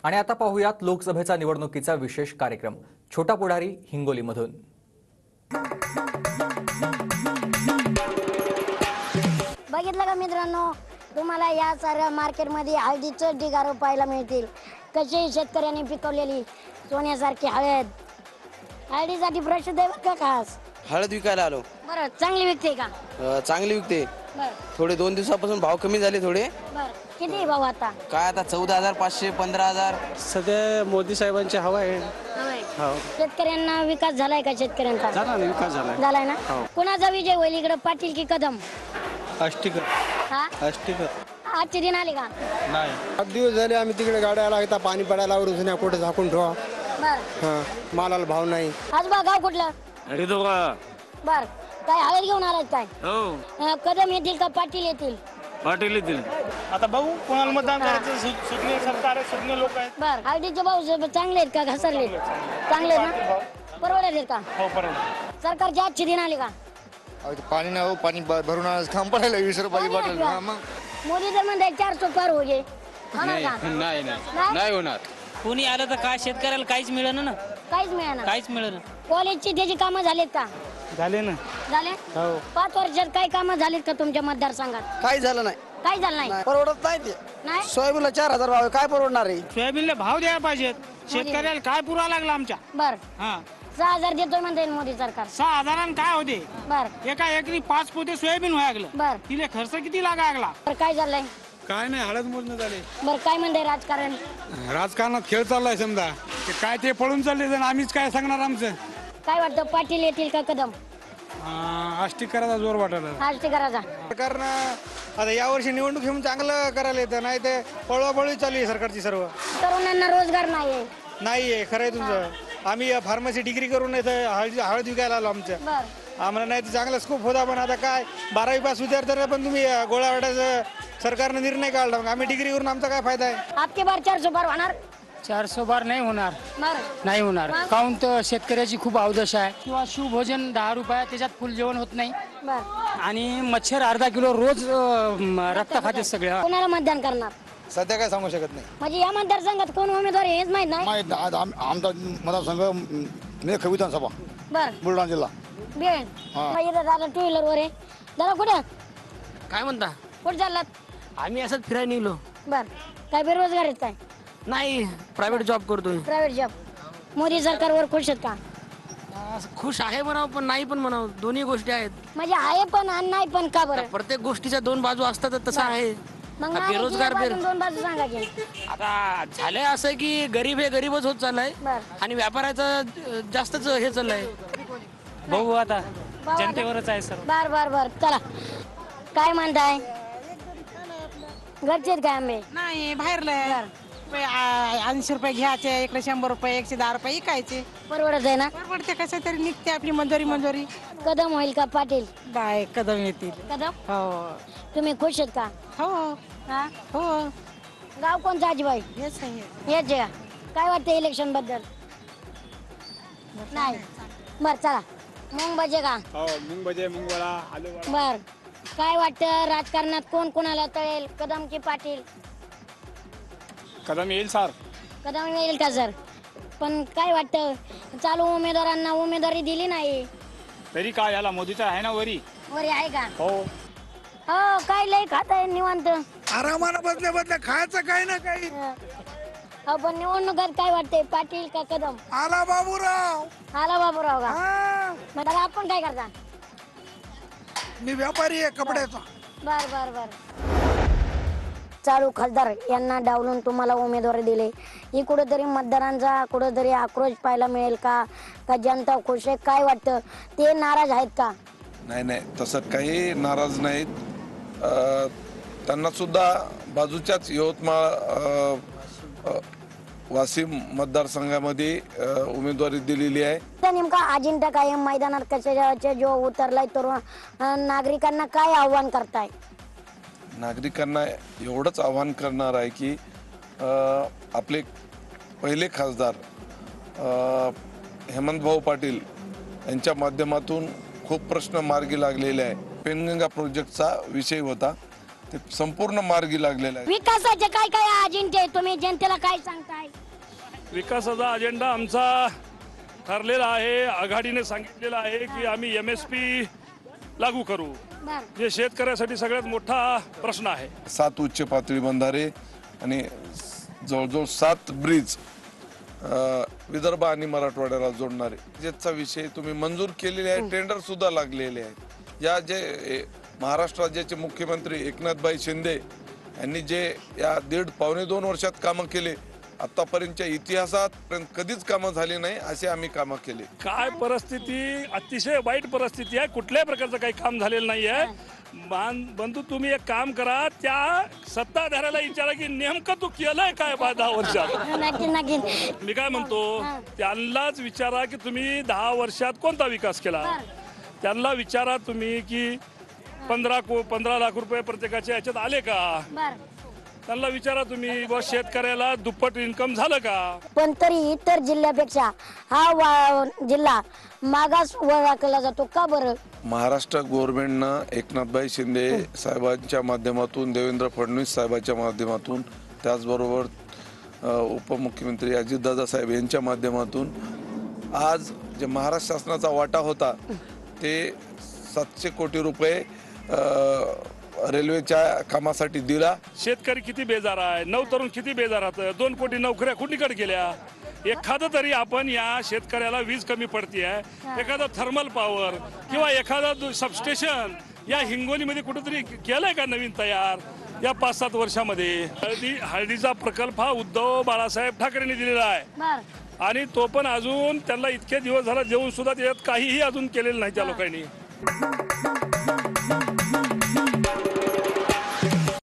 आणि आता पाहूयात लोकसभेचा निवडणुकीचा विशेष कार्यक्रम छोटा पुढारी हिंगोलीमधून। बघितलं का मित्रांनो, तुम्हाला या साऱ्या मार्केटमध्ये हळदीचे ढिगारे पाहायला मिळतील। कशी शेतकऱ्यांनी पिकवलेली सोन्यासारखी हळद, हळदीसाठी प्रसिद्ध आहे बरं का खास। हळद विकायला आलो। बरं, चांगली विकते का? चांगली विकते। बरं थोडे 2 दिवसापासून भाव कमी झाले थोडे। बरं, किती भाव आता? काय आता 14,500 15,000 सध्या मोदी साहेबांची हवा आहे। हो शेतकऱ्यांना विकास झालाय का? शेतकऱ्यांचा झाला ना, विकास झालाय ना? कुणाचा विजय होईल इकडे, पाटील की कदम? अष्टीकर हा, अष्टीकर आजचे दिन आले का? नाही। 8 दिवस झाले आम्ही तिकडे गाड्या लागता, पाणी पडायला वरून कुठे झाकून ठेवा। बरं, मालाला भाव नाही। आज बा गाव कुठलं? बर, काय हळद घेऊन आलात काय? हो कदम येतील का पाटील येतील? पाटील येतील। आता बघू कोणाला मतदान करायचं। सुज्ञ सरकार आहे, सुज्ञ लोक आहेत। बर, हळदीचे भाव चांगले आहेत का घसरले? चांगले आहेत ना? परवडत का? हो परत सरकारचे आजचे दिन आले का? पाणी नाही हो, पाणी भरून थांब पडायला 20 रुपयाची पाणी बॉटल। नाही का? मोदी तर म्हणते 400 पार हो गे, होणार का? नाही नाही? होणार। कोणी आलं तर काय शेतकऱ्याला काहीच मिळेना ना, काहीच मिळणार? काहीच मिळेना। कॉलेजची त्याची कामं झालीत का? झाले ना। झाले? हो 5 वर्षात काही कामं झालीत का तुमच्या मतदारसंघात? काय झालं नाही। काही झालं नाही? परवडत नाही ते। नाही? सोयाबीनला 4,000 भाव आहे, काय परवडणार आहे? सोयाबीनला भाव द्यायला पाहिजेत। शेतकऱ्याला काय पुरा लागला आमच्या। बर, हा 6,000 देतोय म्हणते मोदी सरकार। 6,000 काय होते? बर एका एकरी 5 पोते सोयाबीन व्हायला बर तिले खर्च किती लागला? बर, काय झालंय? काय नाही, हळद मोजणं झाले। बर, काय म्हणते राजकारण? राजकारणात खेळ चाललाय समजा, ते काय ते पळून चालले जण, आम्हीच काय सांगणार आमचं। काय वाटतं, पाटील येतील का कदम? अष्टीकराचा जोर वाटायला। आज ते करायचा सरकारनं आता यावर्षी निवडणूक घेऊन चांगलं करायला येतं, नाही ते पळवापळवी चालू आहे सरकारची सर्व। तरुणांना रोजगार नाहीये। नाहीये, खरं आहे तुमचं। आम्ही फार्मसी डिग्री करून इथं हळद विकायला आलो आमचं। बर, आम्हाला नाही तर चांगला स्कोप होता, पण आता काय 12वी पास विद्यार्थ्यांना पण तुम्ही गोळा वाटायचं सरकारनं निर्णय काढला, मग आम्ही डिग्री करून आमचा काय फायदा आहे? आपके बार 400 पार होणार? 400 बार नाही होणार। बर नाही होणार, मग? काऊन तर शेतकऱ्याची खूप अवदशा आहे। किंवा शिवभोजन 10 रुपये, त्याच्यात फुल जेवण होत नाही। बर, आणि मच्छर अर्धा किलो रोज रक्त खाते सगळे। कोणाला मतदान करणार? सध्या काय सांगू शकत नाही। म्हणजे या मतदारसंघात कोण उमेदवार आहे हेच माहित नाही? माहित आज आमचा मतदारसंघ मेख विधानसभा बर, बुलढाणा जिल्हा। बेड हा. इथं दादा 2 व्हीलर वर आहे। दादा कुठं काय म्हणता? कुठं चाललात? आम्ही असंच फिरायला निघलो। बर, काय बेरोजगार आहेत काय? नाही, प्रायव्हेट जॉब करतोय। Private job. मोदी सरकारवर खुश आहेत का? खुश आहे म्हणावं, पण नाही पण म्हणावं, दोन्ही गोष्टी आहेत। म्हणजे आहे पण आणि नाही पण, का बरं? प्रत्येक गोष्टीच्या 2 बाजू असतात, तसं आहे। मग हा, बेरोजगार दोन बाजू सांगा की। आता झालंय असं की गरीब हे गरीबच होत चाललाय, बर, आणि व्यापाराचं जास्तच हे चाललंय। बघू आता, भाऊ आता- जनतेवरच आहे सर। बर बर बर, चला काय म्हणताय? घरचे काय आंबे? नाही, बाहेरला 80 रुपये घ्यायचे, इकडे 100 रुपये, 110 रुपये इकायचे। परवडत आहे ना? परवडते कसं तरी, निघते आपली मंजुरी। कदम होईल का पाटील? बाय कदम येतील। कदम? हो तुम्ही खुश आहेत का? हो हा, हो, गाव कोणतं आजीबाई? हेच आहे। हेच आहे का? काय वाटतं इलेक्शन बद्दल? नाही, बर चला, मूग बजे का? मुंग भजे, मुंग वडा, आलू वडा। बर, काय वाटतं राजकारणात कोण कोणाला तळेल, कदम की पाटील? कदम येईल सर। कदम येईल का सर? पण काय वाटतं, चालू उमेदवारांना उमेदवारी दिली नाही। तरी काय याला मोदीचा आहे ना वरी। वरी आहे का? हो, हो, काय लय खात आहे निवांत। आरामानं बदल्या खायचं काही ना काही। हो, पण निवडणुकात काय वाटतंय, पाटील का कदम? आला बाबूराव। आला बाबूराव का? हा, मग दादा आपण काय करता? मी व्यापारी आहे कपड्याचा। बर बर बर, चालू खासदार यांना डावलून तुम्हाला उमेदवारी दिले, ही कुठेतरी मतदारांचा कुठेतरी आक्रोश पाहायला मिळेल का? का जनता खुश आहे? काय वाटतं, ते नाराज आहेत का? नाही, तसं काही नाराज नाहीत। त्यांना सुद्धा बाजूच्याच यवतमाळ वाशिम मतदारसंघामध्ये उमेदवारी दिलेली आहे। तर नेमका अजिंठा कायम मैदानात कशाचे जो उतरलाय, तर नागरिकांना काय आव्हान करताय? नागरिकांना एवढंच आवाहन करणार आहे की आपले पहिले खासदार हेमंतभाऊ पाटील यांच्या माध्यमातून खूप प्रश्न मार्गी लागलेले आहे। पेनगंगा प्रोजेक्टचा विषय होता, ते संपूर्ण मार्गी लागलेलं आहे. विकासाचे काय काय अजिंठे तुम्ही जनतेला काय सांगताय? विकासाचा अजेंडा आमचा ठरलेला आहे. आघाडीने सांगितलेला आहे की आम्ही MSP लागू करू, बर जे शेतकऱ्यासाठी सगळ्यात मोठा प्रश्न आहे. 7 उच्च पातळी बंधारे आणि जवळजवळ 7 ब्रिज विदर्भ आणि मराठवाड्याला जोडणारे ज्याचा विषय तुम्ही मंजूर केलेले आहे. टेंडर सुद्धा लागलेले आहेत. या जे महाराष्ट्र राज्याचे मुख्यमंत्री एकनाथभाई शिंदे यांनी जे या पावणे 2 वर्षात कामं केले, आतापर्यंतच्या इतिहासात कधीच कामं झाली नाही असे आम्ही कामं केले. काय परिस्थिती, अतिशय वाईट परिस्थिती आहे. कुठल्याही प्रकारचं काही काम झालेलं नाही आहे. बंधू तुम्ही एक काम करा, त्या सत्ताधाऱ्याला विचारा की नेमकं तू केलंय काय 10 वर्षात. नक्की नक्की. मी काय म्हणतो, त्यांनाच विचारा की तुम्ही 10 वर्षात कोणता विकास केला. त्यांना विचारा तुम्ही की 15 लाख रुपये प्रत्येकाच्या याच्यात आले का. बर त्यांना विचारा तुम्ही बस शेतकऱ्याला दुप्पट इन्कम झालं का. पण तरी इतर जिल्ह्यापेक्षा हा जिल्हा मागास ओळखला जातो का बरं? महाराष्ट्र गव्हर्नमेंटनं एकनाथभाई शिंदे साहेबांच्या माध्यमातून, देवेंद्र फडणवीस साहेबांच्या माध्यमातून, त्याचबरोबर उपमुख्यमंत्री अजितदादा साहेब यांच्या माध्यमातून आज जे महाराष्ट्र शासनाचा वाटा होता ते 700 कोटी रुपये रेल्वेच्या कामासाठी दिला. शेतकरी किती बेजार आहे, नवतरुण किती बेजार आहेत. 2 कोटी नोकऱ्या कुणीकडे गेल्या. एखादं तरी आपण या शेतकऱ्याला वीज कमी पडते आहे, एखादा थर्मल पॉवर किंवा एखादा सबस्टेशन या हिंगोलीमध्ये कुठेतरी केलंय का नवीन तयार या 5-7 वर्षामध्ये. हळदीचा प्रकल्प हा उद्धव बाळासाहेब ठाकरेंनी दिलेला आहे आणि तो पण अजून त्यांना इतके दिवस झाला देऊन सुद्धा त्याच्यात काहीही अजून केलेलं नाही त्या लोकांनी.